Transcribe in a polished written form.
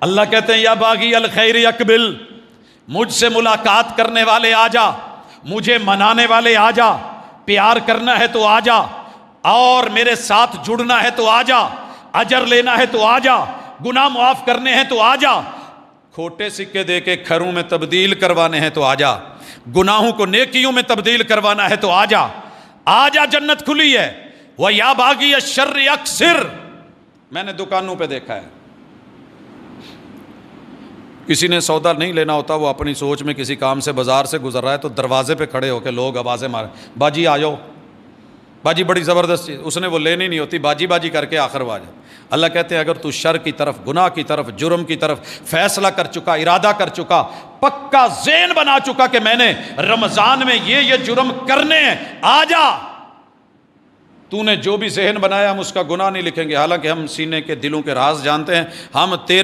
اللہ کہتے ہیں یا باغی الخیر اقبل، مجھ سے ملاقات کرنے والے آ جا، مجھے منانے والے آ جا، پیار کرنا ہے تو آ جا، اور میرے ساتھ جڑنا ہے تو آ جا، اجر لینا ہے تو آ جا، گناہ معاف کرنے ہیں تو آ جا، کھوٹے سکے دے کے کھروں میں تبدیل کروانے ہیں تو آ جا، گناہوں کو نیکیوں میں تبدیل کروانا ہے تو آ جا، آ جا، جنت کھلی ہے۔ وَيَا بَاغِيَ الشَّرِّ اَقْصِرْ، میں نے دکانوں پہ دیکھا ہے، کسی نے سودا نہیں لینا ہوتا، وہ اپنی سوچ میں کسی کام سے بازار سے گزر رہا ہے تو دروازے پہ کھڑے ہو کے لوگ آوازیں مارے، باجی آ جاؤ، باجی بڑی زبردست چیز، اس نے وہ لینی نہیں ہوتی، باجی باجی کر کے آخر وہ آ جائے۔ اللہ کہتے ہیں اگر تو شر کی طرف، گناہ کی طرف، جرم کی طرف فیصلہ کر چکا، ارادہ کر چکا، پکا ذہن بنا چکا کہ میں نے رمضان میں یہ جرم کرنے ہیں، آ جا، تو نے جو بھی ذہن بنایا ہم اس کا گناہ نہیں لکھیں گے، حالانکہ ہم سینے کے دلوں کے راز جانتے ہیں، ہم تیرے